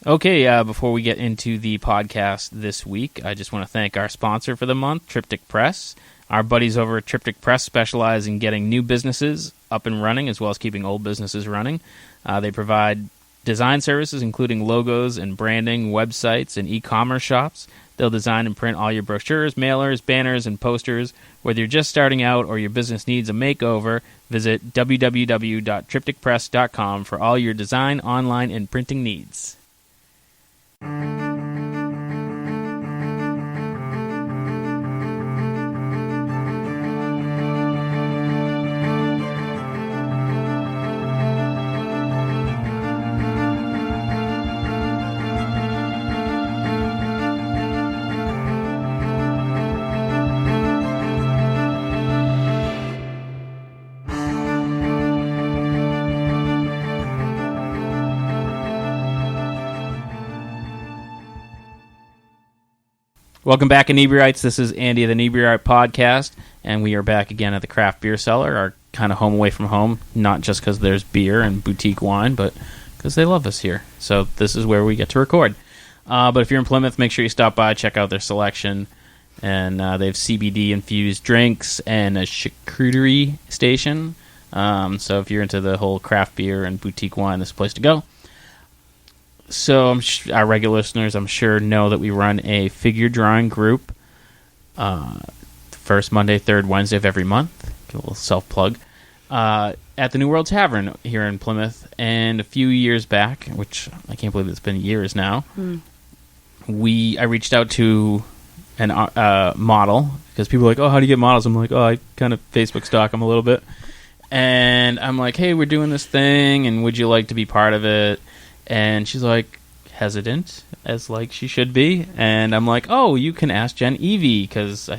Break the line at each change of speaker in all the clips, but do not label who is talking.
Okay, before we get into the podcast this week, I just want to thank our sponsor for the month, Triptych Press. Our buddies over at Triptych Press specialize in getting new businesses up and running, as well as keeping old businesses running. They provide design services, including logos and branding, websites, and e-commerce shops. They'll design and print all your brochures, mailers, banners, and posters. Whether you're just starting out or your business needs a makeover, visit www.triptychpress.com for all your design, online, and printing needs. Welcome back, Inebri-arites. This is Andy of the Inebri-art podcast, and we are back again at the Craft Beer Cellar, our kind of home away from home, not just because there's beer and boutique wine, but because they love us here. So this is where we get to record. But if you're in Plymouth, make sure you stop by, check out their selection. And they have CBD-infused drinks and a charcuterie station. So if you're into the whole craft beer and boutique wine, this is the place to go. So our regular listeners, I'm sure, know that we run a figure drawing group first Monday, third Wednesday of every month. Get a little self-plug. At the New World Tavern here in Plymouth. And a few years back, which I can't believe it's been years now, I reached out to an model, because people are like, oh, how do you get models? I'm like, oh, I kind of Facebook stalk them a little bit. And I'm like, hey, we're doing this thing, and would you like to be part of it? And she's like, hesitant, as like she should be. And I'm like, oh, you can ask Jen Evie, because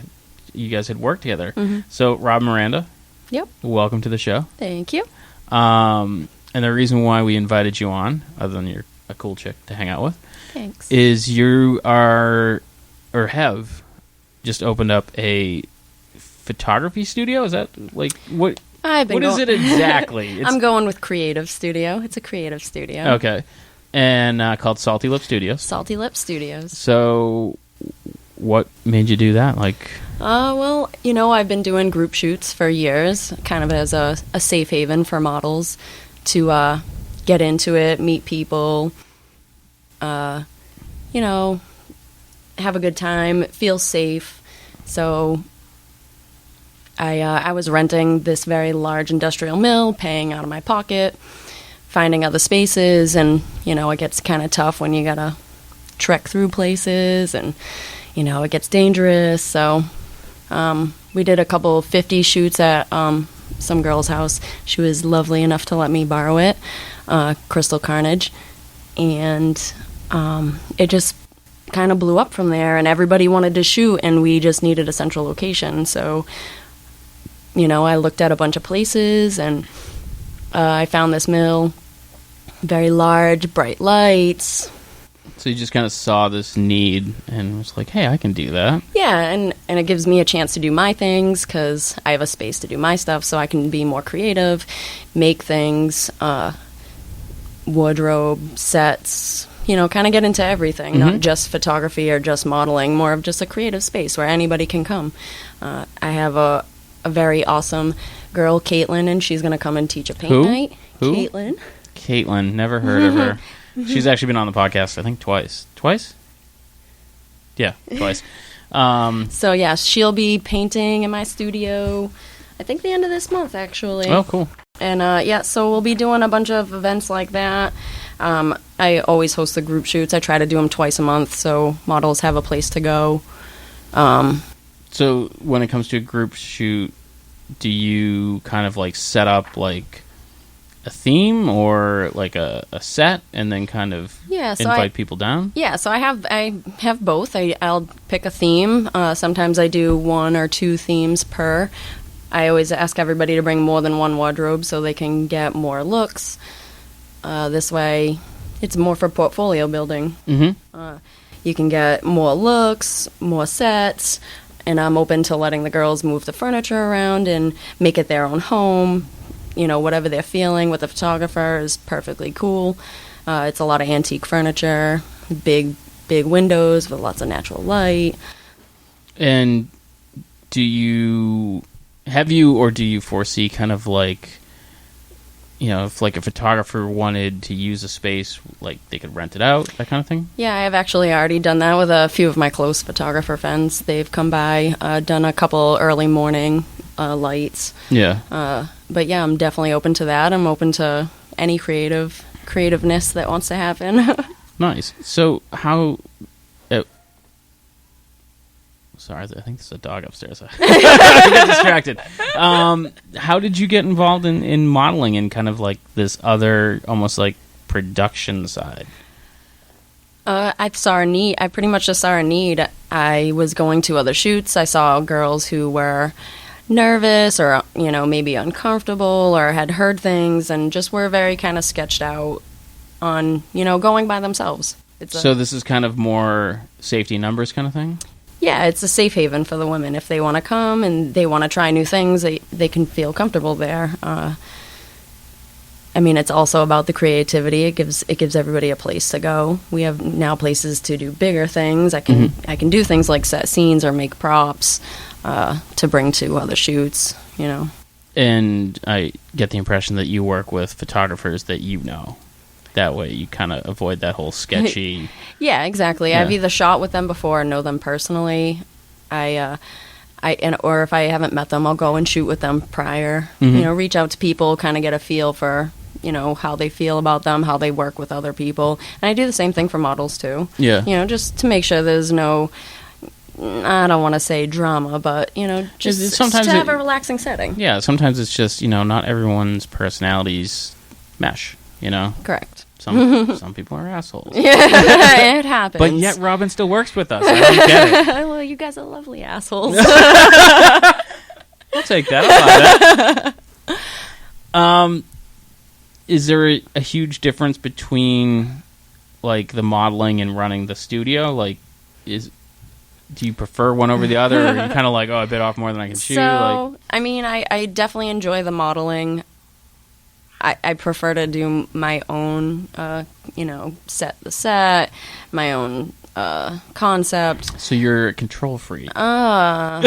you guys had worked together. Mm-hmm. So, Robyn Miranda.
Yep.
Welcome to the show.
Thank you.
And the reason why we invited you on, other than you're a cool chick to hang out with,
thanks,
is you are, or have, just opened up a photography studio? Is that, like, what is it exactly?
I'm going with creative studio. It's a creative studio.
Okay. And called Salty Lip Studios.
Salty Lip Studios.
So, what made you do that?
Well, I've been doing group shoots for years, kind of as a safe haven for models to get into it, meet people, have a good time, feel safe. So I was renting this very large industrial mill, paying out of my pocket, finding other spaces, and, it gets kind of tough when you gotta trek through places, and, it gets dangerous. So we did a couple of 50 shoots at some girl's house. She was lovely enough to let me borrow it, Crystal Carnage, and it just kind of blew up from there, and everybody wanted to shoot, and we just needed a central location. So I looked at a bunch of places, and I found this mill, very large, bright lights.
So you just kind of saw this need and was like, hey, I can do that.
Yeah, and it gives me a chance to do my things, because I have a space to do my stuff, so I can be more creative, make things, wardrobe, sets, kind of get into everything, not just photography or just modeling, more of just a creative space where anybody can come. I have a very awesome girl, Caitlin, and she's going to come and teach a paint night.
Who?
Caitlin,
never heard of her. She's actually been on the podcast, I think, twice. Twice? Yeah, twice.
So, yeah, she'll be painting in my studio, I think the end of this month, actually.
Oh, cool.
And, so we'll be doing a bunch of events like that. I always host the group shoots. I try to do them twice a month, so models have a place to go.
So when it comes to a group shoot, do you kind of set up a theme or a set, and then kind of invite people down?
Yeah, so I have both. I'll pick a theme. Sometimes I do 1 or 2 themes per. I always ask everybody to bring more than one wardrobe so they can get more looks. This way, it's more for portfolio building. Mm-hmm. You can get more looks, more sets, and I'm open to letting the girls move the furniture around and make it their own home. Whatever they're feeling with the photographer is perfectly cool. It's a lot of antique furniture, big windows with lots of natural light.
And do you foresee kind of like, if like a photographer wanted to use a space, like they could rent it out, that kind of thing?
Yeah, I've actually already done that with a few of my close photographer friends. They've come by, done a couple early morning lights.
Yeah.
But yeah, I'm definitely open to that. I'm open to any creativeness that wants to happen.
Nice. So how... Sorry, I think there's a dog upstairs. I get distracted. How did you get involved in modeling and kind of like this other, almost like production side?
I saw a need. I pretty much just saw a need. I was going to other shoots. I saw girls who were nervous or, maybe uncomfortable or had heard things and just were very kind of sketched out on, going by themselves.
So this is kind of more safety numbers kind of thing?
Yeah, it's a safe haven for the women. If they want to come and they want to try new things, they can feel comfortable there. It's also about the creativity. It gives everybody a place to go. We have now places to do bigger things. I can do things like set scenes or make props to bring to other shoots.
And I get the impression that you work with photographers that you know. That way you kind of avoid that whole sketchy...
Yeah, exactly. Yeah. I've either shot with them before or know them personally. Or if I haven't met them, I'll go and shoot with them prior. Reach out to people, kind of get a feel for, how they feel about them, how they work with other people. And I do the same thing for models, too.
Yeah.
Just to make sure there's no... I don't want to say drama, but, just
sometimes
to have a relaxing setting.
Yeah, sometimes it's just, not everyone's personalities mesh, Correct. Some people are assholes.
Yeah, it happens.
But yet Robyn still works with us. I don't get it.
Well, you guys are lovely assholes.
I'll take that. I'll buy that. Is there a huge difference between, like, the modeling and running the studio? Like, do you prefer one over the other? Or are you kind of like, I bit off more than I can chew?
So, I definitely enjoy the modeling. I prefer to do my own, set the set, my own concept.
So you're a control freak.
I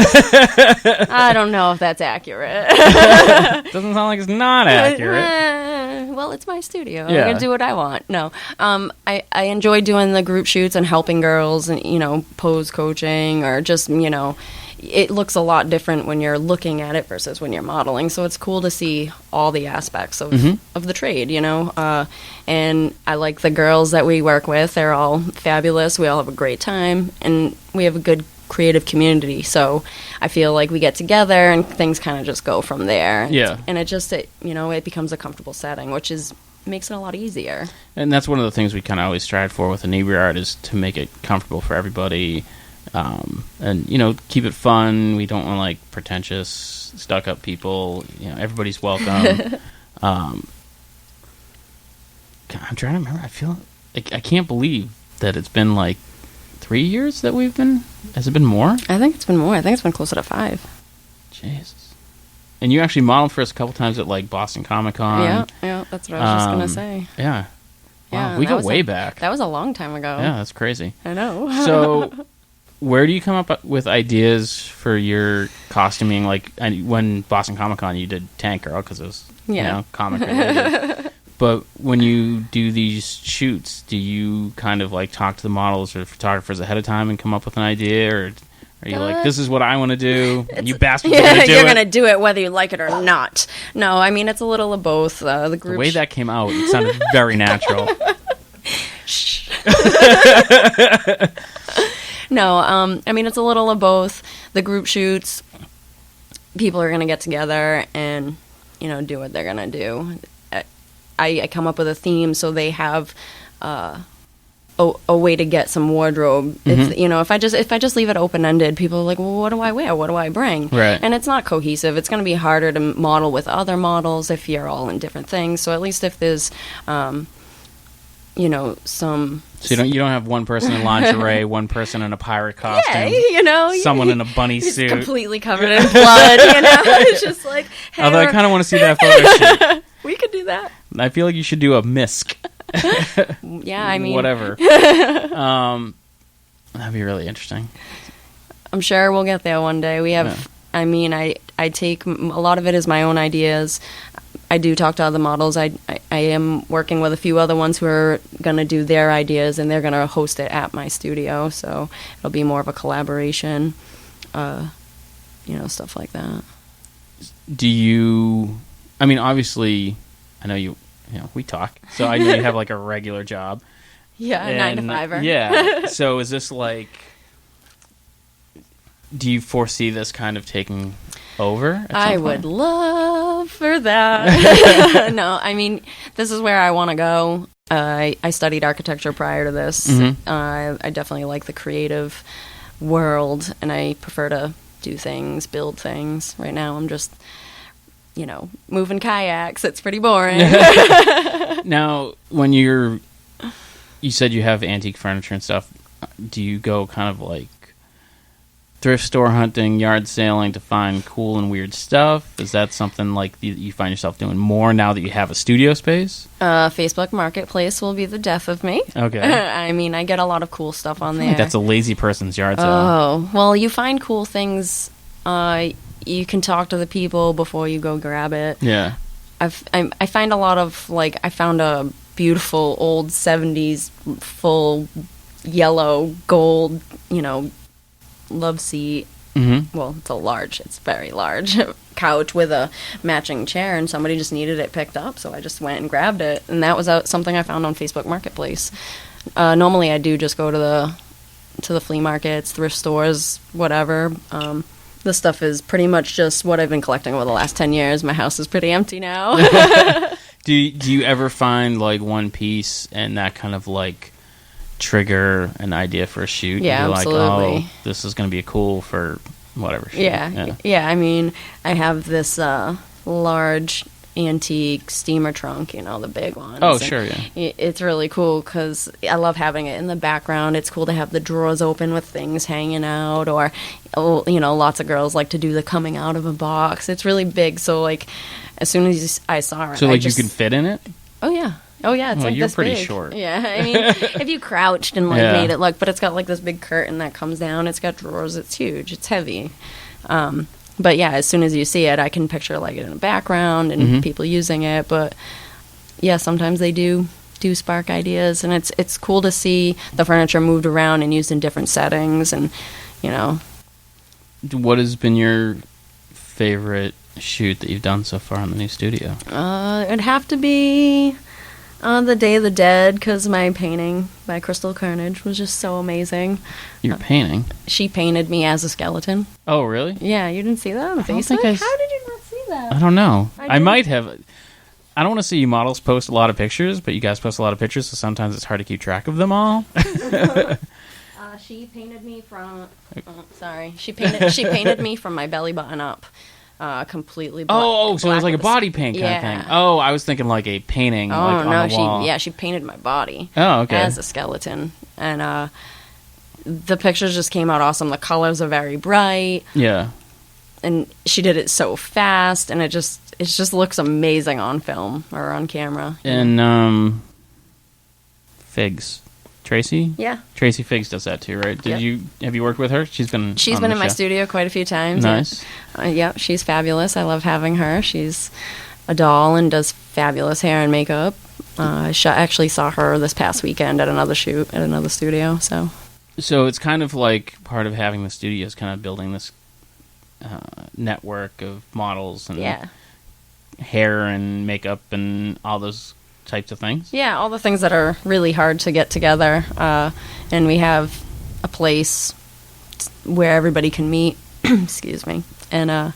don't know if that's accurate.
Doesn't sound like it's not accurate.
Well, it's my studio.
Yeah.
I'm going to do what I want. No. I enjoy doing the group shoots and helping girls and, pose coaching or just, it looks a lot different when you're looking at it versus when you're modeling. So it's cool to see all the aspects of the trade, and I like the girls that we work with. They're all fabulous. We all have a great time, and we have a good creative community. So I feel like we get together and things kind of just go from there.
Yeah.
And it becomes a comfortable setting, which makes it a lot easier.
And that's one of the things we kind of always strive for with Inebri-art is to make it comfortable for everybody. And keep it fun. We don't want like pretentious, stuck-up people. Everybody's welcome. I'm trying to remember. I feel like I can't believe that it's been like 3 years that we've been. Has it been more?
I think it's been more. I think it's been closer to 5.
Jesus. And you actually modeled for us a couple times at like Boston Comic Con.
Yeah. That's what I was just gonna say.
Yeah.
Yeah.
Wow, we go way back.
That was a long time ago.
Yeah, that's crazy.
I know.
So. Where do you come up with ideas for your costuming? Like when Boston Comic Con, you did Tank Girl because it was comic related. But when you do these shoots, do you kind of like talk to the models or photographers ahead of time and come up with an idea, or are you like, this is what I want to do? And you bastards are going to do it.
You're going to do it whether you like it or not. No, it's a little of both. The
way that came out, it sounded very natural.
Shh. No, it's a little of both. The group shoots, people are going to get together and, do what they're going to do. I come up with a theme so they have a way to get some wardrobe. If I just leave it open-ended, people are like, well, what do I wear? What do I bring?
Right.
And it's not cohesive. It's going to be harder to model with other models if you're all in different things. So at least if there's... some...
So you don't have one person in lingerie, one person in a pirate costume, someone in a bunny suit.
Completely covered in blood, It's just like... Hey,
although I kind of want to see that photo shoot.
We could do that.
I feel like you should do a misc.
Yeah, I mean,
whatever. That'd be really interesting.
I'm sure we'll get there one day. We have, I mean, I take, a lot of it is my own ideas. I do talk to other models. I am working with a few other ones who are going to do their ideas, and they're going to host it at my studio. So it'll be more of a collaboration, stuff like that.
Do you, I mean, obviously, I know we talk, so I know you have like a regular job.
Yeah,
and,
9-to-5er.
Yeah. So is this like, do you foresee this kind of taking over?
I would love for that. No, I mean, this is where I want to go. I studied architecture prior to this.
Mm-hmm.
I definitely like the creative world, and I prefer to do things, build things. Right now, I'm just, moving kayaks. It's pretty boring.
Now, when you said you have antique furniture and stuff, do you go kind of like thrift store hunting, yard sailing to find cool and weird stuff? Is that something like you find yourself doing more now that you have a studio space?
Facebook Marketplace will be the death of me.
Okay.
I mean, I get a lot of cool stuff on there.
That's a lazy person's yard sale.
Oh, well, you find cool things. You can talk to the people before you go grab it.
Yeah.
I find a lot of, like, I found a beautiful old 70s full yellow gold, love seat.
Mm-hmm.
Well, it's very large couch with a matching chair, and somebody just needed it picked up, so I just went and grabbed it, and that was something I found on Facebook Marketplace. Normally I do just go to the flea markets, thrift stores, whatever. This stuff is pretty much just what I've been collecting over the last 10 years. My house is pretty empty now.
Do you ever find like one piece and that kind of like trigger an idea for a shoot?
Yeah,
you're
absolutely.
like, oh, this is going to be cool for whatever shoot.
Yeah. I mean, I have this large antique steamer trunk, the big one.
Oh, sure, yeah.
It's really cool because I love having it in the background. It's cool to have the drawers open with things hanging out, or, lots of girls like to do the coming out of a box. It's really big, so, like, as soon as I saw it,
so, like, you can fit in it?
Oh, yeah. It's like
you're
this
pretty
big.
short.
Yeah, I mean, if you crouched and made it look, but it's got like this big curtain that comes down. It's got drawers. It's huge. It's heavy. But yeah, as soon as you see it, I can picture like it in the background and people using it. But yeah, sometimes they do spark ideas, and it's cool to see the furniture moved around and used in different settings, and
What has been your favorite shoot that you've done so far in the new studio?
It'd have to be The Day of the Dead, because my painting by Crystal Carnage was just so amazing.
Your painting?
She painted me as a skeleton.
Oh, really?
Yeah, you didn't see that on Facebook? How did you not see that?
I don't know. I
did.
might have. I don't want to see you models post a lot of pictures, but you guys post a lot of pictures, so sometimes it's hard to keep track of them all.
She painted me from... She painted me from my belly button up. Completely black.
So it was like a body paint kind of thing. Oh, I was thinking like a painting on the wall.
She painted my body
okay.
as a skeleton. And the pictures just came out awesome. The colors are very bright.
Yeah.
And she did it so fast, and it just looks amazing on film or on camera.
And Figs. Tracy?
Yeah.
Tracy Figs does that too, right? Have you worked with her? She's been
in my studio quite a few times.
Nice.
Yeah, she's fabulous. I love having her. She's a doll and does fabulous hair and makeup. I actually saw her this past weekend at another shoot at another studio. So
it's kind of like part of having the studio is kind of building this network of models and hair and makeup and all those types of things.
Yeah, all the things that are really hard to get together. And we have a place where everybody can meet. Excuse me. And I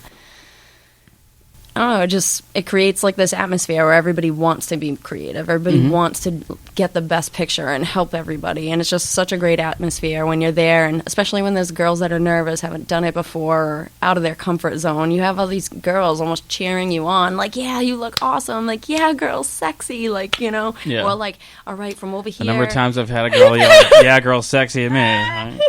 don't know, it creates like this atmosphere where everybody wants to be creative. Everybody wants to get the best picture and help everybody. And it's just such a great atmosphere when you're there, and especially when there's girls that are nervous, haven't done it before, or out of their comfort zone. You have all these girls almost cheering you on, like, yeah, you look awesome. Like, yeah, girl, sexy. Like,
Yeah.
Or like, all right, from over here.
The number of times I've had a girl yell, yeah, girl, sexy at me. Right?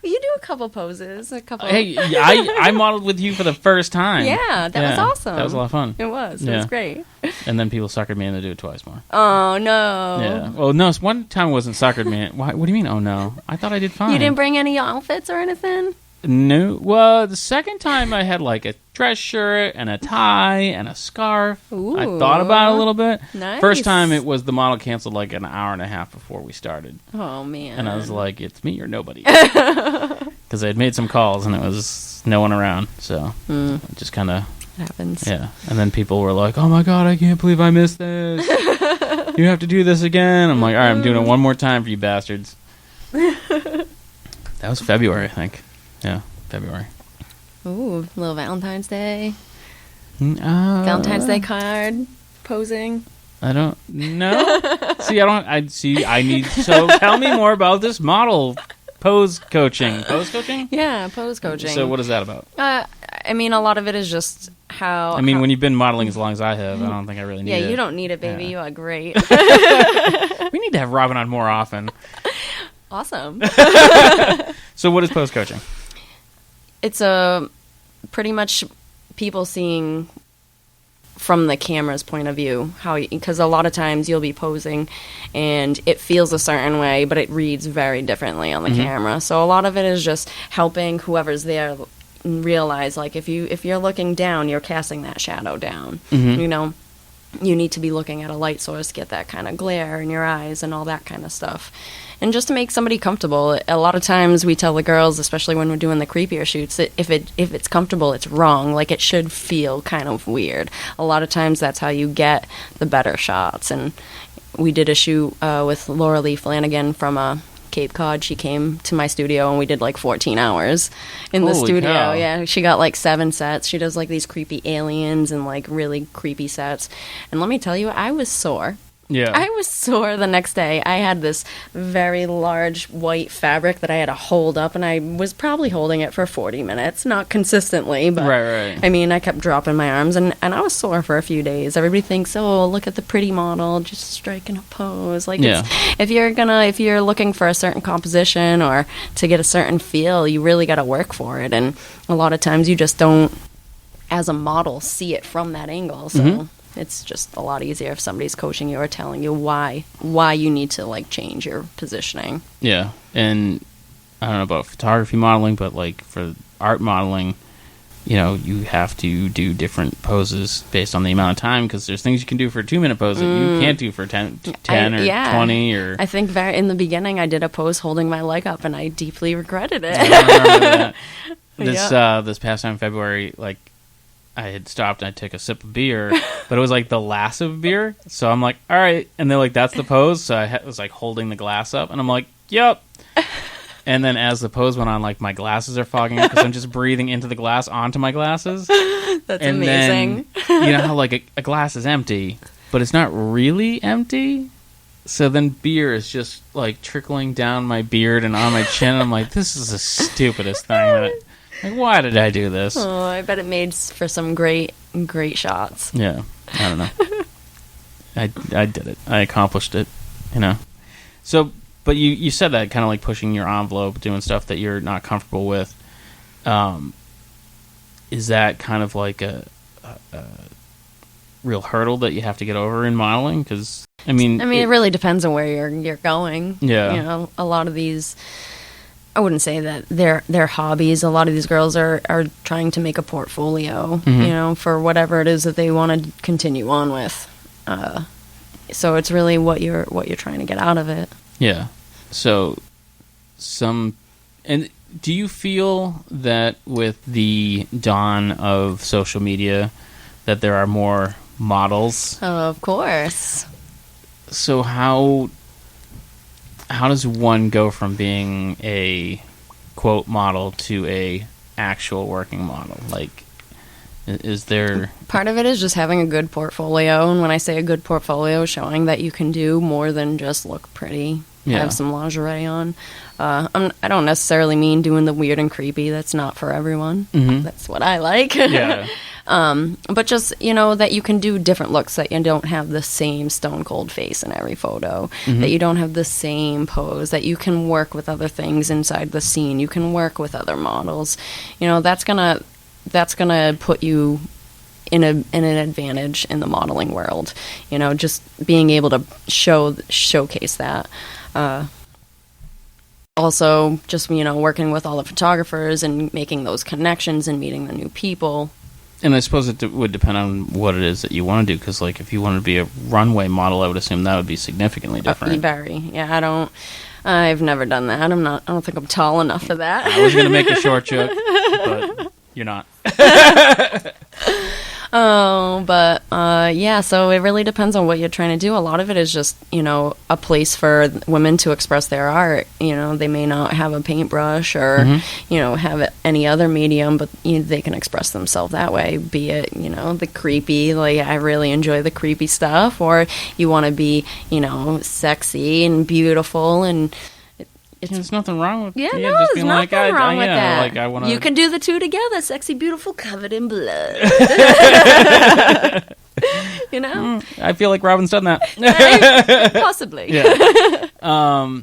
You do a couple poses, a couple.
Hey, I modeled with you for the first time.
Yeah, that was awesome.
That was a lot of fun.
It was. It was great.
And then people suckered me into do it twice more.
Oh no.
Yeah. Well, no, one time wasn't suckered me. What do you mean? Oh no, I thought I did fine.
You didn't bring any outfits or anything?
No. Well, the second time I had like a dress shirt and a tie and a scarf.
Ooh.
I thought about it a little bit.
Nice.
First time it was the model canceled like an hour and a half before we started.
Oh man.
And I was like, it's me or nobody. Because I had made some calls and it was no one around. So it just kind of
happens.
Yeah. And then people were like, oh my God, I can't believe I missed this. You have to do this again. I'm like, all right, I'm doing it one more time for you bastards. That was February, I think. Yeah, February.
Ooh, little Valentine's Day. Valentine's Day card posing.
I don't know. I need. So tell me more about this model pose coaching. Pose coaching?
Yeah, pose coaching.
So what is that about?
I mean, a lot of it is just how.
When you've been modeling as long as I have, I don't think I really need it.
Yeah, you don't need it, baby. Yeah. You are great.
We need to have Robyn on more often.
Awesome.
So what is pose coaching?
It's pretty much people seeing from the camera's point of view because a lot of times you'll be posing and it feels a certain way, but it reads very differently on the camera. So a lot of it is just helping whoever's there realize, like, if you're looking down, you're casting that shadow down. You know, you need to be looking at a light source, get that kind of glare in your eyes and all that kind of stuff. And just to make somebody comfortable. A lot of times we tell the girls, especially when we're doing the creepier shoots, that if it's comfortable, it's wrong. Like, it should feel kind of weird. A lot of times that's how you get the better shots. And we did a shoot with Laura Lee Flanagan from Cape Cod. She came to my studio and we did like 14 hours in the studio.
Cow.
Yeah, she got like 7 sets. She does like these creepy aliens and like really creepy sets. And let me tell you, I was sore.
Yeah.
I was sore the next day. I had this very large white fabric that I had to hold up, and I was probably holding it for 40 minutes, not consistently, but
right.
I mean, I kept dropping my arms, and I was sore for a few days. Everybody thinks, oh, look at the pretty model, just striking a pose. Like, if you're looking for a certain composition or to get a certain feel, you really got to work for it, and a lot of times you just don't, as a model, see it from that angle, so... It's just a lot easier if somebody's coaching you or telling you why you need to, like, change your positioning.
Yeah, and I don't know about photography modeling, but, like, for art modeling, you know, you have to do different poses based on the amount of time, because there's things you can do for a 2-minute pose that you can't do for 10 or 20. Or
I think in the beginning I did a pose holding my leg up, and I deeply regretted it.
I remember that. This past time in February, like, I had stopped and I took a sip of beer, but it was like the last of beer. So I'm like, all right. And they're like, that's the pose. So I was like holding the glass up and I'm like, yep. And then as the pose went on, like, my glasses are fogging up because I'm just breathing into the glass onto my glasses.
That's amazing.
Then, you know how like a glass is empty, but it's not really empty. So then beer is just like trickling down my beard and on my chin. And I'm like, this is the stupidest thing. Like, why did I do this?
Oh, I bet it made for some great shots.
Yeah, I don't know. I did it. I accomplished it, you know. So, but you said that kind of like pushing your envelope, doing stuff that you're not comfortable with. Is that kind of like a real hurdle that you have to get over in modeling? Because I mean,
it really depends on where you're going.
Yeah,
you know, a lot of these. I wouldn't say that they're hobbies. A lot of these girls are trying to make a portfolio, you know, for whatever it is that they want to continue on with. So it's really what you're trying to get out of it.
Yeah. So and do you feel that with the dawn of social media that there are more models?
Oh, of course.
So how does one go from being a quote model to a actual working model? Like, is there...
Part of it is just having a good portfolio, and when I say a good portfolio, showing that you can do more than just look pretty, have some lingerie on. I don't necessarily mean doing the weird and creepy. That's not for everyone. That's what I like.
Yeah.
But just, that you can do different looks, that you don't have the same stone cold face in every photo, that you don't have the same pose, that you can work with other things inside the scene. You can work with other models. That's gonna put you in an advantage in the modeling world, just being able to showcase that. Also, just, working with all the photographers and making those connections and meeting the new people.
And I suppose it would depend on what it is that you want to do, because, like, if you want to be a runway model, I would assume that would be significantly different.
Very. Yeah, I've never done that. I don't think I'm tall enough for that.
I was going to make a short joke, but you're not.
Yeah, so it really depends on what you're trying to do. A lot of it is just, a place for women to express their art. They may not have a paintbrush or, have any other medium, but they can express themselves that way, be it, the creepy, like I really enjoy the creepy stuff, or you want to be, sexy and beautiful and...
There's nothing wrong with
just
being
there's nothing wrong with that.
Like I want to.
You can do the two together, sexy, beautiful, covered in blood.
I feel like Robyn's done that.
Possibly.
Yeah.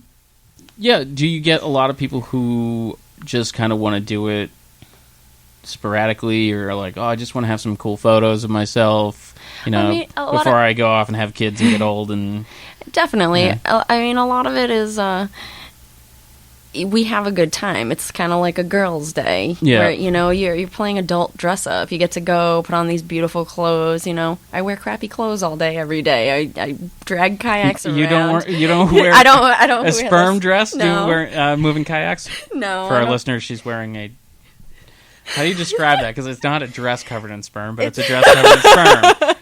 Yeah. Do you get a lot of people who just kind of want to do it sporadically, or like, I just want to have some cool photos of myself, before I go off and have kids and get old and.
Definitely. Yeah. A lot of it is. We have a good time. It's kind of like a girls' day, where you're playing adult dress up. You get to go put on these beautiful clothes. I wear crappy clothes all day, every day. I drag kayaks around.
You don't wear.
I don't
a sperm dress.
No.
Do you wear moving kayaks?
No.
For our listeners, she's wearing a. How do you describe that? Because it's not a dress covered in sperm, but it's a dress covered in sperm.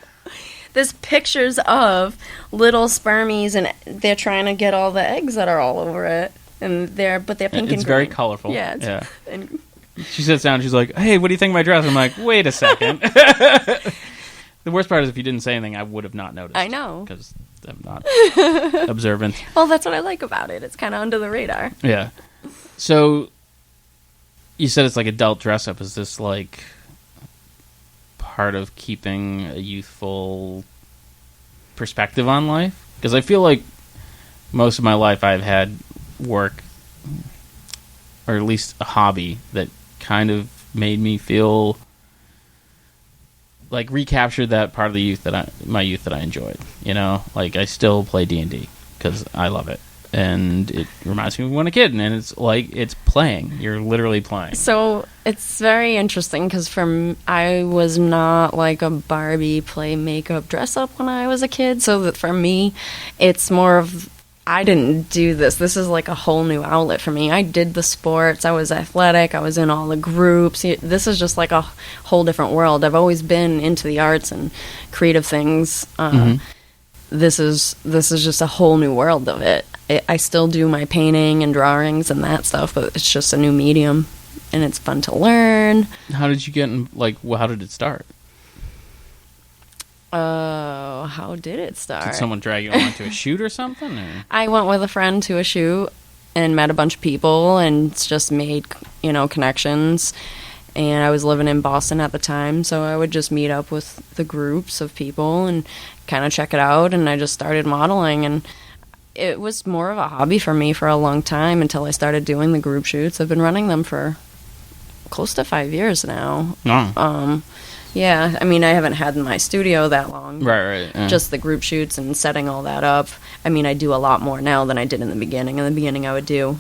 There's pictures of little spermies, and they're trying to get all the eggs that are all over it. And they're pink and green.
It's very colorful.
Yeah.
She sits down and she's like, hey, what do you think of my dress? I'm like, wait a second. The worst part is if you didn't say anything, I would have not noticed.
I know.
Because I'm not observant.
Well, that's what I like about it. It's kind of under the radar.
Yeah. So, you said it's like adult dress-up. Is this like part of keeping a youthful perspective on life? Because I feel like most of my life I've had work, or at least a hobby, that kind of made me feel like recaptured that part of the my youth that I enjoyed. Like I still play D&D because I love it, and it reminds me of when I was a kid, and it's like it's playing. You're literally playing. So
it's very interesting because I was not like a Barbie play makeup dress up when I was a kid. So that for me, it's more of I didn't do this. This is like a whole new outlet for me. I did the sports. I was athletic. I was in all the groups. This is just like a whole different world. I've always been into the arts and creative things. This is just a whole new world of it. I still do my painting and drawings and that stuff, but it's just a new medium, and it's fun to learn.
How did you get in? How did it start?
How did it start?
Did someone drag you on to a shoot or something? Or?
I went with a friend to a shoot and met a bunch of people and just made, connections. And I was living in Boston at the time, so I would just meet up with the groups of people and kind of check it out. And I just started modeling, and it was more of a hobby for me for a long time until I started doing the group shoots. I've been running them for close to 5 years now.
Oh.
Yeah, I mean, I haven't had my studio that long.
Right. Yeah.
Just the group shoots and setting all that up. I mean, I do a lot more now than I did in the beginning. In the beginning, I would do,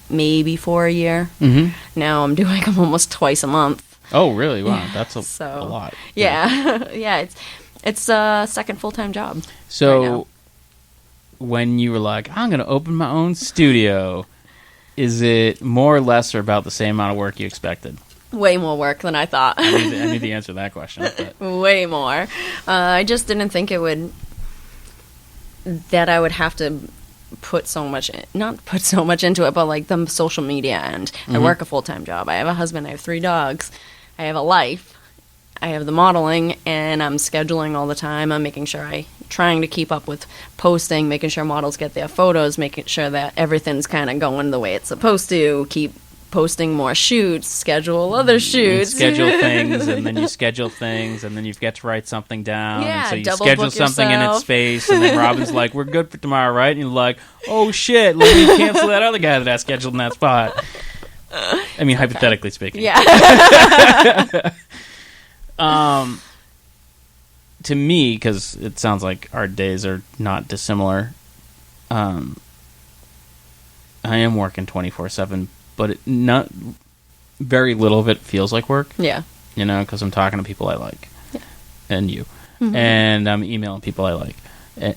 maybe 4 a year. Mm-hmm. Now I'm doing them almost twice a month.
Oh, really? Wow, that's a lot.
Yeah. Yeah, it's a second full-time job.
So,
right
when you were like, I'm going to open my own studio, is it more or less or about the same amount of work you expected?
Way more work than I thought.
I need the answer to that question. But.
Way more. I just didn't think that I would have to not put so much into it, but like the social media end. Mm-hmm. I work a full-time job. I have a husband. I have 3 dogs. I have a life. I have the modeling, and I'm scheduling all the time. I'm making sure trying to keep up with posting, making sure models get their photos, making sure that everything's kind of going the way it's supposed to, keep posting more shoots, schedule other shoots.
Schedule things, and then you schedule things, and then you get to write something down.
Yeah,
and so you
double
schedule
book
something in its
yourself.
space, and then Robyn's like, we're good for tomorrow, right? And you're like, oh shit, let me cancel that other guy that I scheduled in that spot. I mean, hypothetically speaking.
Yeah.
To me, because it sounds like our days are not dissimilar, I am working 24/7, but not very little of it feels like work.
Yeah.
You know, because I'm talking to people I like, and you,
Mm-hmm.
and I'm emailing people I like,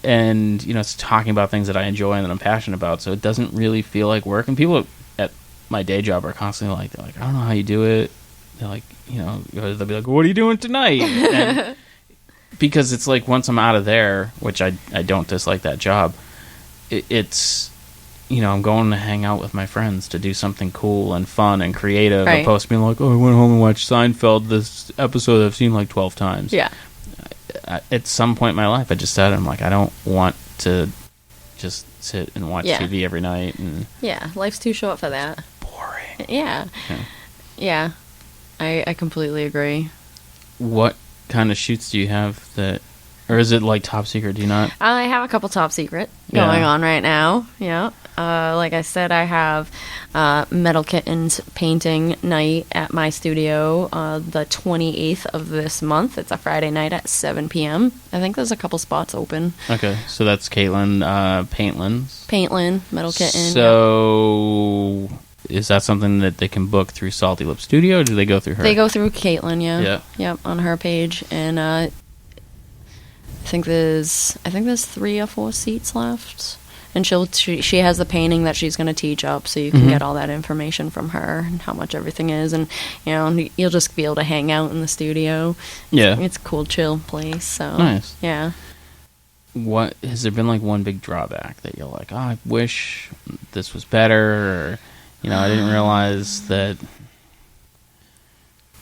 and you know, it's talking about things that I enjoy and that I'm passionate about. So it doesn't really feel like work. And people at my day job are constantly like, they're like, I don't know how you do it. They're like, you know, they'll be like, what are you doing tonight? And because it's like once I'm out of there, which I don't dislike that job, it's, you know, I'm going to hang out with my friends to do something cool and fun and creative,
Right.
opposed to being like, oh, I went home and watched Seinfeld, this episode I've seen like 12 times.
Yeah.
At some point in my life, I just said, I'm like, I don't want to just sit and watch
Yeah.
TV every night. And
Yeah. Life's too short for that.
boring.
Yeah. Yeah. I completely agree.
What kind of shoots do you have that, or is it like top secret? Do you not?
I have a couple top secret
Yeah.
going on right now. Yeah. Like I said, I have Metal Kittens painting night at my studio the 28th of this month. It's a Friday night at 7 p.m. I think there's a couple spots open.
Okay, so that's Caitlin Paintlands.
Paintlin, Metal Kitten.
So, is that something that they can book through Salty Lip Studio, or do they go through her?
They go through Caitlin, yeah.
Yeah.
Yep, on her page. And I think there's 3 or 4 seats left. And she has the painting that she's going to teach up, so you can
Mhm.
get all that information from her and how much everything is. And, you know, you'll just be able to hang out in the studio.
Yeah.
It's a cool, chill place. So
Nice.
Yeah.
What has there been like one big drawback that you're like, oh, I wish this was better, or you know, I didn't realize that,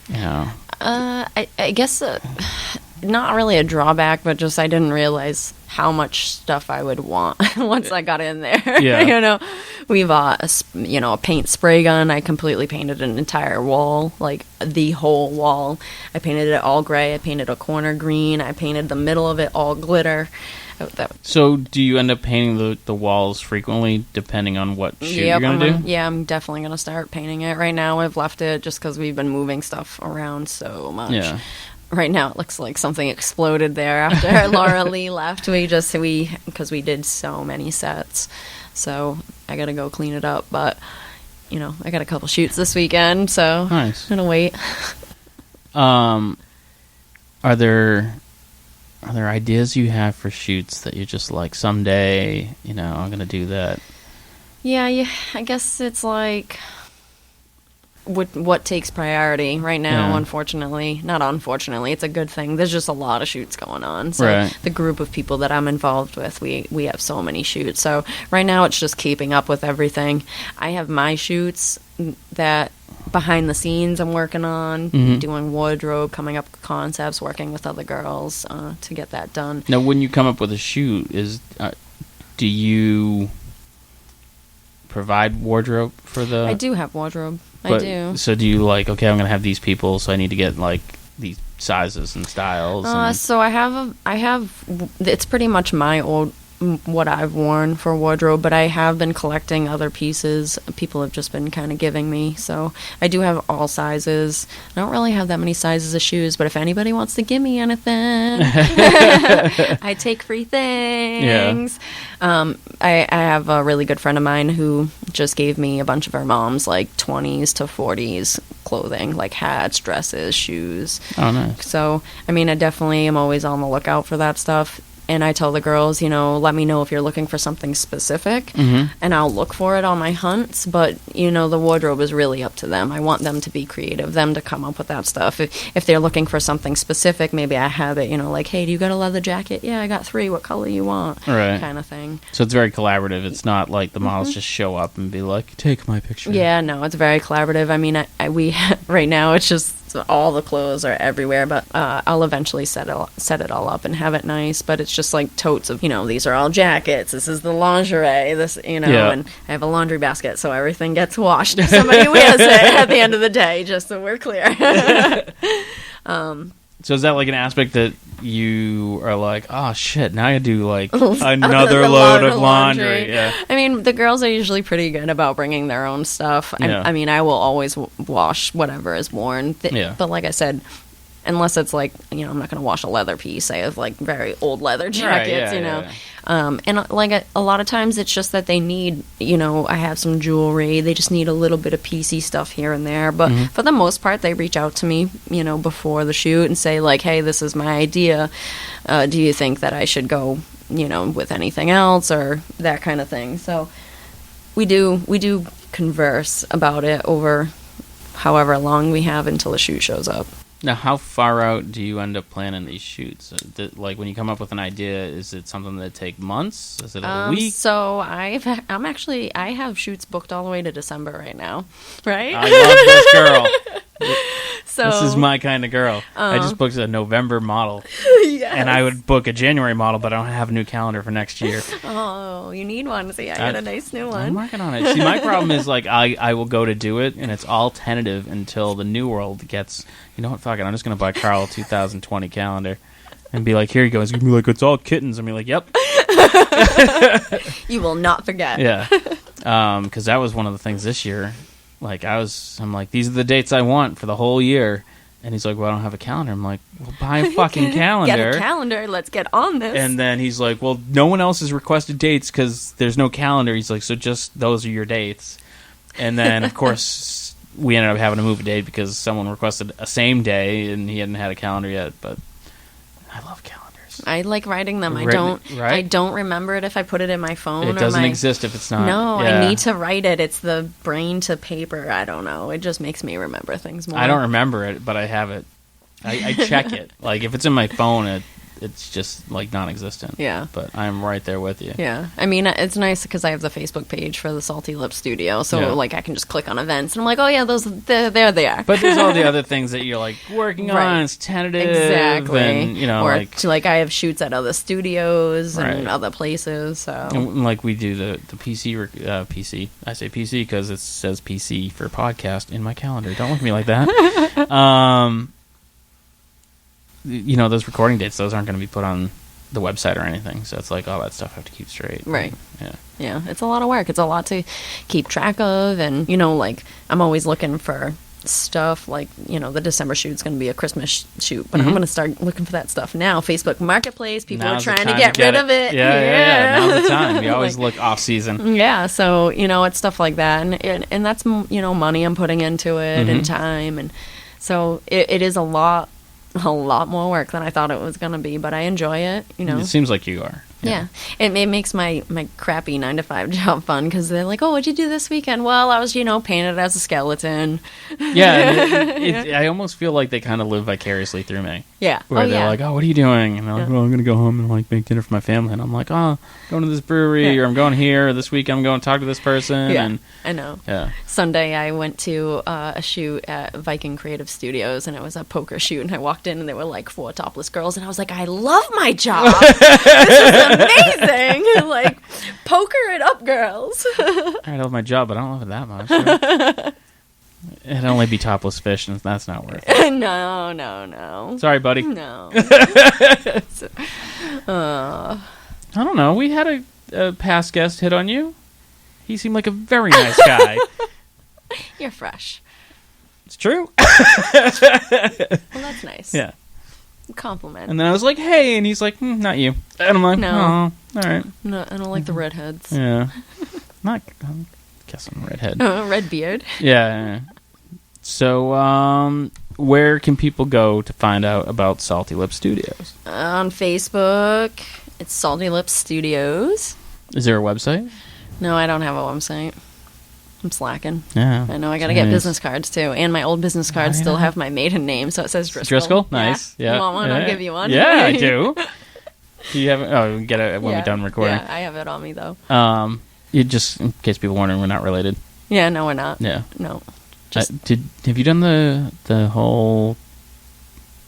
you know.
I guess not really a drawback, but just I didn't realize how much stuff I would want once I got in there.
Yeah.
You know, we bought a paint spray gun. I completely painted an entire wall, like the whole wall. I painted it all gray. I painted a corner green. I painted the middle of it all glitter.
So, do you end up painting the walls frequently, depending on what shoot you're gonna do?
Yeah, I'm definitely gonna start painting it. Right now, I've left it just because we've been moving stuff around so much.
Yeah.
Right now, it looks like something exploded there after Laura Lee left. Because we did so many sets, so I gotta go clean it up. But you know, I got a couple shoots this weekend, so
Nice.
I'm gonna wait.
Are there ideas you have for shoots that you're just like, someday, you know, I'm gonna do that?
Yeah, I guess it's like what takes priority right now.
Yeah.
Unfortunately, not unfortunately, it's a good thing. There's just a lot of shoots going on. So
Right.
the group of people that I'm involved with, we have so many shoots. So right now, it's just keeping up with everything. I have my shoots that behind the scenes I'm working on,
Mhm.
doing wardrobe, coming up with concepts, working with other girls to get that done.
Now, when you come up with a shoot, do you provide wardrobe for the?
I do have wardrobe. I
but-
do.
So do you like, okay, I'm gonna have these people, so I need to get like these sizes and styles? And,
So I have it's pretty much my old what I've worn for wardrobe, but I have been collecting other pieces people have just been kind of giving me. So I do have all sizes. I don't really have that many sizes of shoes, but if anybody wants to give me anything, I take free things. I have a really good friend of mine who just gave me a bunch of her mom's like 20s to 40s clothing, like hats, dresses, shoes.
Oh, nice.
So, I mean, I definitely am always on the lookout for that stuff. And I tell the girls, you know, let me know if you're looking for something specific, and I'll look for it on my hunts. But, you know, the wardrobe is really up to them. I want them to be creative, them to come up with that stuff. If they're looking for something specific, maybe I have it, you know, like, hey, do you got a leather jacket? Yeah, I got 3. What color you want?
Right.
Kind of thing.
So it's very collaborative. It's not like the models just show up and be like, take my picture.
Yeah, no, it's very collaborative. I mean, we right now it's just So all the clothes are everywhere, but I'll eventually set it all up and have it nice. But it's just like totes of, these are all jackets. This is the lingerie. And I have a laundry basket, so everything gets washed. Somebody wears it at the end of the day, just so we're clear.
So is that like an aspect that you are like, oh shit, now I do like another load of laundry? Yeah.
I mean, the girls are usually pretty good about bringing their own stuff.
Yeah.
I mean, I will always wash whatever is worn. But like I said, unless it's like, I'm not going to wash a leather piece. I have like very old leather jackets,
Yeah.
And like a lot of times it's just that they need, I have some jewelry. They just need a little bit of piecey stuff here and there. But for the most part, they reach out to me, before the shoot and say like, hey, this is my idea. Do you think that I should go, with anything else or that kind of thing? So we do converse about it over however long we have until the shoot shows up.
Now, how far out do you end up planning these shoots? Like, when you come up with an idea, is it something that take months? Is it a week?
So I have shoots booked all the way to December right now, right?
I love this girl.
So
this is my kind of girl. I just booked a November model.
Yes.
And I would book a January model, but I don't have a new calendar for next year.
Oh, you need one. See, I got a nice new one.
I'm working on it. See, my problem is, like, I will go to do it, and it's all tentative until the new world gets, you know what, fuck it, I'm just going to buy Carl a 2020 calendar and be like, here you go. He's going to be like, it's all kittens. I'm going to be like, yep.
You will not forget.
Yeah. Because that was one of the things this year. Like, I'm like, these are the dates I want for the whole year. And he's like, well, I don't have a calendar. I'm like, well, buy a fucking calendar.
Get a calendar. Let's get on this.
And then he's like, well, no one else has requested dates because there's no calendar. He's like, so just those are your dates. And then, of course, we ended up having to move a date because someone requested a same day and he hadn't had a calendar yet. But I love calendars.
I like writing them.
Right?
I don't remember it if I put it in my phone.
It doesn't exist if it's not.
No,
yeah.
I need to write it. It's the brain to paper. I don't know. It just makes me remember things more.
I don't remember it, but I have it. I check it. Like, if it's in my phone, it's just, like, non-existent.
Yeah.
But I'm right there with you.
Yeah. I mean, it's nice because I have the Facebook page for the Salty Lip Studio, so, like, I can just click on events, and I'm like, oh, yeah, there they are.
But there's all the other things that you're, like, working on. It's tentative.
Exactly.
And,
or, like, I have shoots at other studios and other places, so.
And, like, we do the PC, PC. I say PC because it says PC for podcast in my calendar. Don't look at me like that. Those recording dates, those aren't going to be put on the website or anything. So it's like, all that stuff I have to keep straight.
Right.
Yeah.
Yeah, it's a lot of work. It's a lot to keep track of. And, like, I'm always looking for stuff. Like, the December shoot's going to be a Christmas shoot. But I'm going to start looking for that stuff now. Facebook Marketplace, people are trying to get rid of it.
Yeah. Now's the time. You always look off-season.
Yeah, so, it's stuff like that. And that's, money I'm putting into it and time. And so it is a lot more work than I thought it was going to be, but I enjoy it,
It seems like you are.
Yeah. It makes my crappy 9-to-5 job fun because they're like, oh, what'd you do this weekend? Well, I was, painted as a skeleton.
Yeah. I almost feel like they kind of live vicariously through me.
Yeah.
Where they're like, oh, what are you doing? And they're like, well, I'm going to go home and, like, make dinner for my family. And I'm like, oh, going to this brewery or I'm going here. Or this weekend I'm going to talk to this person.
Yeah,
and,
I know.
Yeah.
Sunday I went to a shoot at Viking Creative Studios and it was a poker shoot and I walked in and there were like 4 topless girls and I was like, I love my job. This is amazing. Like, poker it up, girls.
I love my job, but I don't love it that much. It'd only be topless fish, and that's not worth it.
No.
Sorry, buddy.
No.
I don't know. We had a past guest hit on you. He seemed like a very nice guy.
You're fresh.
It's true.
Well, that's nice.
Yeah.
Compliment.
And then I was like, hey, and he's like, not you. And I'm like,
No.
oh, all right.
No, I don't like the redheads.
Yeah. I'm guessing redhead.
Red beard.
Yeah. So, where can people go to find out about Salty Lip Studios?
On Facebook, it's Salty Lip Studios.
Is there a website?
No, I don't have a website. I'm slacking.
Yeah.
I know, I gotta get business cards too. And my old business cards still have my maiden name, so it says Driscoll.
Driscoll? Nice. Yeah.
You want one?
Yeah.
I'll give you one.
Yeah, I do. Do you have it? Oh, we get it when we're done recording.
Yeah, I have it on me though.
You just, in case people wondering, we're not related.
Yeah, no, we're not.
Yeah.
No.
Have you done the whole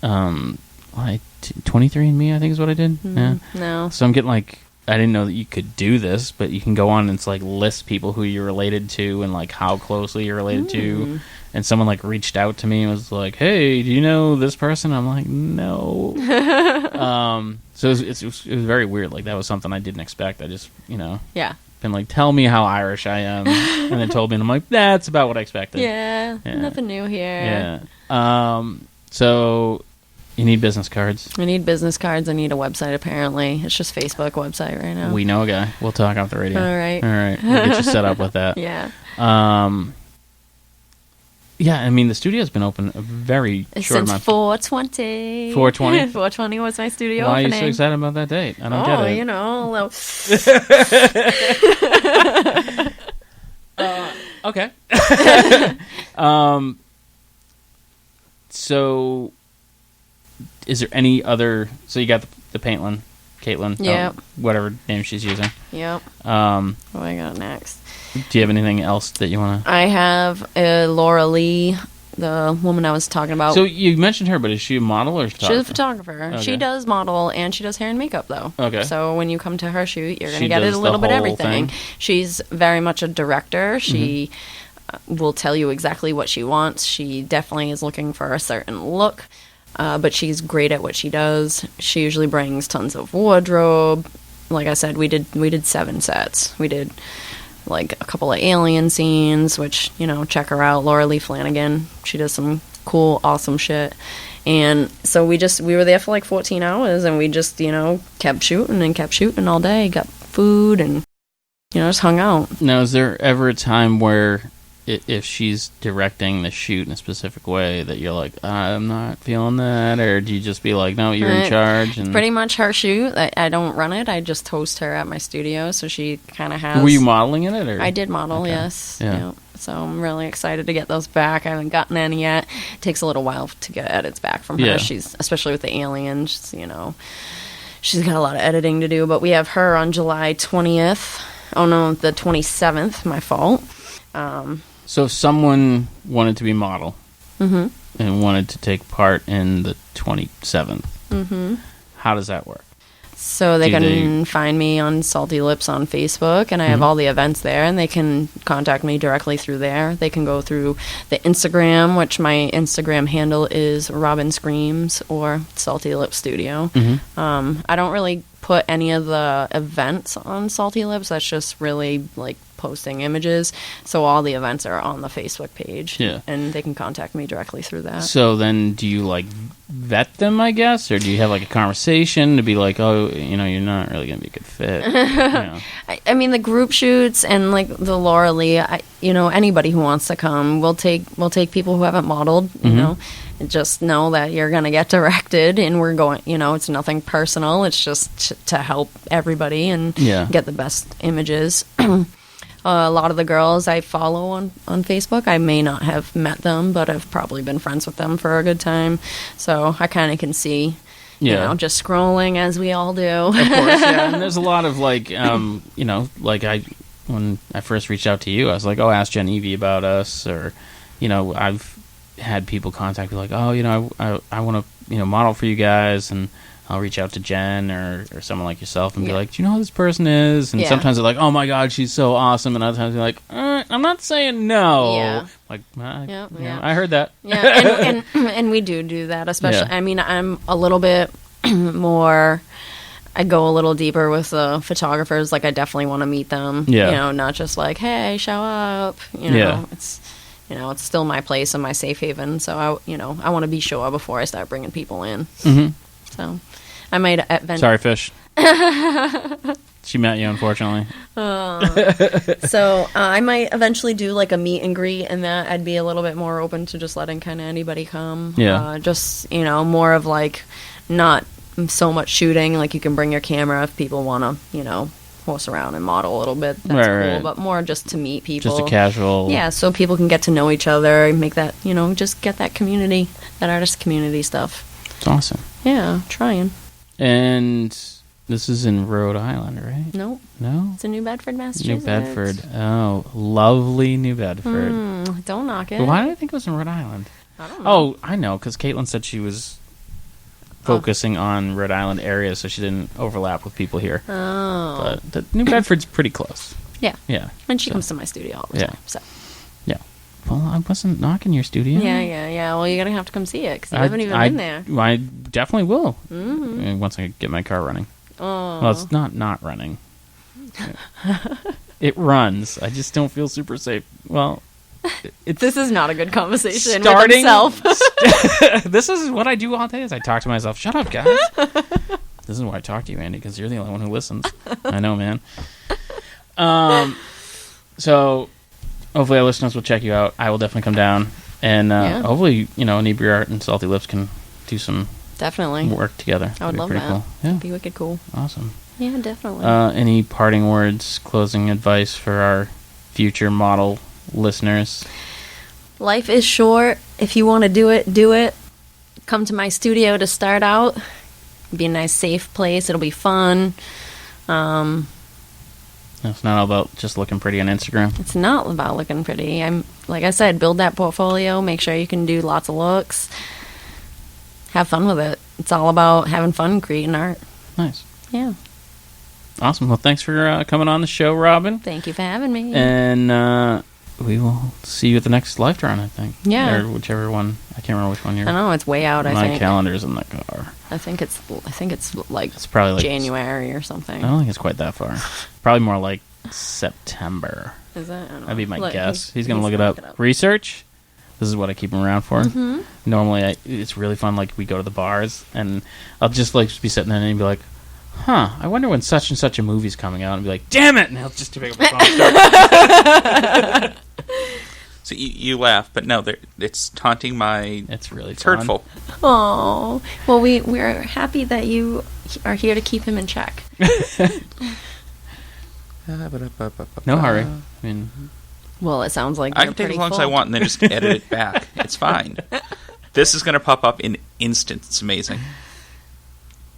23andMe, I think is what I did? Yeah.
No.
So I'm getting like, I didn't know that you could do this, but you can go on and it's like list people who you're related to and like how closely you're related to. And someone like reached out to me and was like, "Hey, do you know this person?" I'm like, "No." So it was very weird. Like that was something I didn't expect. I just been like, "Tell me how Irish I am," and then told me, and I'm like, "That's about what I expected."
Yeah. Nothing new here.
Yeah. So you need business cards.
I need business cards. I need a website. Apparently, it's just Facebook website right now.
We know a guy. We'll talk off the radio.
All right.
We'll get you set up with that.
Yeah.
Yeah, I mean, the studio's been open a very short amount.
Since 4/20.
4/20?
4/20 was my studio
Why
opening.
are you so excited about that date? I don't get it. Okay. So, is there any other... So you got the Caitlin.
Yep.
Whatever name she's using.
Yep. What do I got next?
Do you have anything else that you want to...
I have Laura Lee, the woman I was talking about.
So you mentioned her, but is she a model or a photographer?
She's a photographer.
Okay.
She does model, and she does hair and makeup, though.
Okay.
So when you come to her shoot, you're going
She
to get it
does
a little
the
bit
whole
everything.
thing?
She's very much a director. She will tell you exactly what she wants. She definitely is looking for a certain look, but she's great at what she does. She usually brings tons of wardrobe. Like I said, we did 7 sets. We did like a couple of alien scenes, which, check her out, Laura Lee Flanagan. She does some cool, awesome shit. And so we were there for like 14 hours, and we just, kept shooting all day, got food, and, just hung out.
Now, is there ever a time where if she's directing the shoot in a specific way that you're like, I'm not feeling that, or do you just be like, no, you're in charge? And
pretty much her shoot. I don't run it. I just host her at my studio, so she kind of has...
Were you modeling in it? Or?
I did model, okay. Yes. Yeah. So I'm really excited to get those back. I haven't gotten any yet. It takes a little while to get edits back from her.
Yeah.
She's, especially with the aliens, she's got a lot of editing to do, but we have her on July 20th. Oh no, the 27th, my fault.
So if someone wanted to be model and wanted to take part in the 27th, how does that work?
So they can find me on Salty Lips on Facebook, and I have all the events there, and they can contact me directly through there. They can go through the Instagram, which my Instagram handle is Robyn Screams or Salty Lips Studio. I don't really put any of the events on Salty Lips. That's just really like posting images. So all the events are on the Facebook page.
Yeah.
And they can contact me directly through that.
So then do you like vet them, I guess? Or do you have like a conversation to be like, oh, you're not really going to be a good fit?
I mean, the group shoots and like the Laura Lee, anybody who wants to come, we'll take people who haven't modeled, and just know that you're going to get directed, and we're going, it's nothing personal. It's just to help everybody and get the best images. A lot of the girls I follow on Facebook, I may not have met them, but I've probably been friends with them for a good time. So I kind of can see, just scrolling as we all do.
Of course, yeah. And there's a lot of like, when I first reached out to you, I was like, oh, ask Jen Evie about us. Or, I've had people contact me like, oh, I want to, model for you guys. And I'll reach out to Jen or someone like yourself and be like, do you know who this person is? And sometimes they're like, oh my God, she's so awesome. And other times they're like, I'm not saying no.
Yeah.
Like, I heard that.
Yeah, and we do that, especially. Yeah. I mean, I'm a little bit more... I go a little deeper with the photographers. Like, I definitely want to meet them. Yeah. Not just like, hey, show up. It's... it's still my place and my safe haven. So I want to be sure before I start bringing people in. So I might
Sorry, fish. She met you, unfortunately.
So I might eventually do like a meet and greet, and that I'd be a little bit more open to just letting kind of anybody come.
Yeah.
Just more of like not so much shooting. Like you can bring your camera if people want to horse around and model a little bit. That's cool. Right. But more just to meet people.
Just a casual.
Yeah, so people can get to know each other and make that just get that community, that artist community stuff.
It's awesome.
Yeah, trying.
And this is in Rhode Island, right?
Nope.
No?
It's in New Bedford, Massachusetts.
New Bedford. Oh, lovely New Bedford.
Don't knock it.
But why did I think it was in Rhode Island?
I don't know.
Oh, I know, because Caitlin said she was focusing on Rhode Island area, so she didn't overlap with people here.
Oh.
But New Bedford's pretty close.
Yeah.
Yeah.
And she comes to my studio all the time. So.
Yeah. Well, I wasn't knocking your studio.
Yeah. Well, you're going to have to come see it because you haven't even been there.
I definitely will. Mm-hmm. Once I get my car running.
Oh.
Well, it's not running. It runs. I just don't feel super safe. Well,
this is not a good conversation
starting,
with himself.
This is what I do all day is I talk to myself. Shut up, guys. This is why I talk to you, Andy, because you're the only one who listens. I know, man. So hopefully our listeners will check you out. I will definitely come down. And hopefully, Inebri-art and Salty Lips can do some
definitely
work together.
I would love that.
Cool. Yeah.
It'd be wicked cool.
Awesome.
Yeah, definitely.
Any parting words, closing advice for our future model listeners?
Life is short. If you want to do it, do it. Come to my studio to start out. It'll be a nice, safe place. It'll be fun.
It's not all about just looking pretty on Instagram.
It's not about looking pretty. Like I said, build that portfolio. Make sure you can do lots of looks. Have fun with it. It's all about having fun creating art.
Nice.
Yeah.
Awesome. Well, thanks for coming on the show, Robyn.
Thank you for having me.
And we will see you at the next Life Drawing, I think.
Yeah.
Or whichever one. I can't remember which one you're.
I know it's way out.
My calendar's in the car.
I think it's like
it's probably like
January or something.
I don't think it's quite that far. Probably more like September.
Is that? I don't know.
That'd be my guess. He's gonna look it up. Research. This is what I keep him around for.
Mm-hmm.
Normally, it's really fun. Like we go to the bars, and I'll just be sitting there and be like, "Huh, I wonder when such and such a movie's coming out," and be like, "Damn it!" And he'll just pick up the phone and start.
So you laugh, but no, it's taunting my.
It's really
it's hurtful.
Oh, well, we're happy that you are here to keep him in check.
No hurry. I mean,
well, it sounds like
I can take as long as I want and then just edit it back. It's fine. This is going to pop up in instant. It's amazing.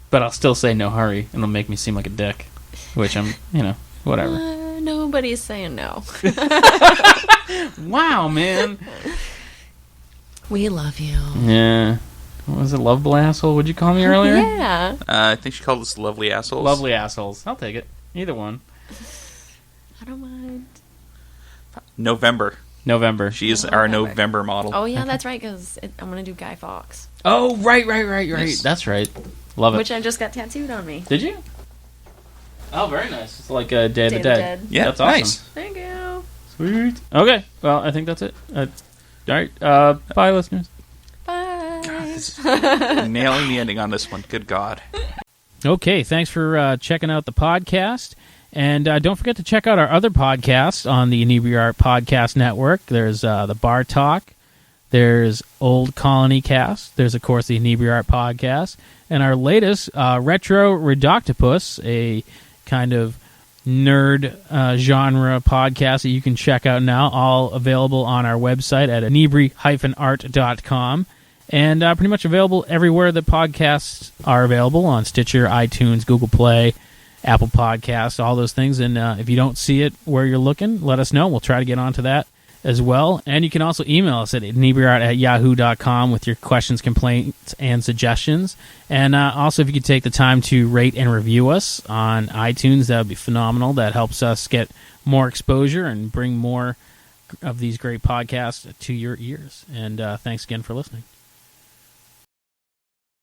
But I'll still say no hurry, and it'll make me seem like a dick, which I'm, whatever.
Nobody's saying no.
Wow, man.
We love you.
Yeah. What was it, lovable asshole? What'd you call me earlier?
Yeah.
I think she called us lovely assholes.
Lovely assholes. I'll take it. Either one.
I don't mind.
November.
She
is our November model.
Oh, yeah, that's right, because I'm going to do Guy Fawkes.
Oh, right.
Yes.
That's right. Love it.
Which I just got tattooed on me.
Did you? Oh, very nice. It's like Day of the Dead.
Yeah,
that's awesome.
Nice.
Thank you.
Sweet. Okay, well, I think that's it. All right, bye, listeners.
Bye.
God, this is nailing the ending on this one. Good God.
Okay, thanks for checking out the podcast. And don't forget to check out our other podcasts on the Inebri-art Podcast Network. There's the Bar Talk. There's Old Colony Cast. There's, of course, the Inebri-art Podcast. And our latest, Retro Redoctopus, a kind of nerd genre podcast that you can check out now, all available on our website at inebri-art.com. And pretty much available everywhere that podcasts are available, on Stitcher, iTunes, Google Play, Apple Podcasts, all those things. And if you don't see it where you're looking, let us know. We'll try to get onto that as well. And you can also email us at inebri-art@yahoo.com with your questions, complaints, and suggestions. And also, if you could take the time to rate and review us on iTunes, that would be phenomenal. That helps us get more exposure and bring more of these great podcasts to your ears. And thanks again for listening.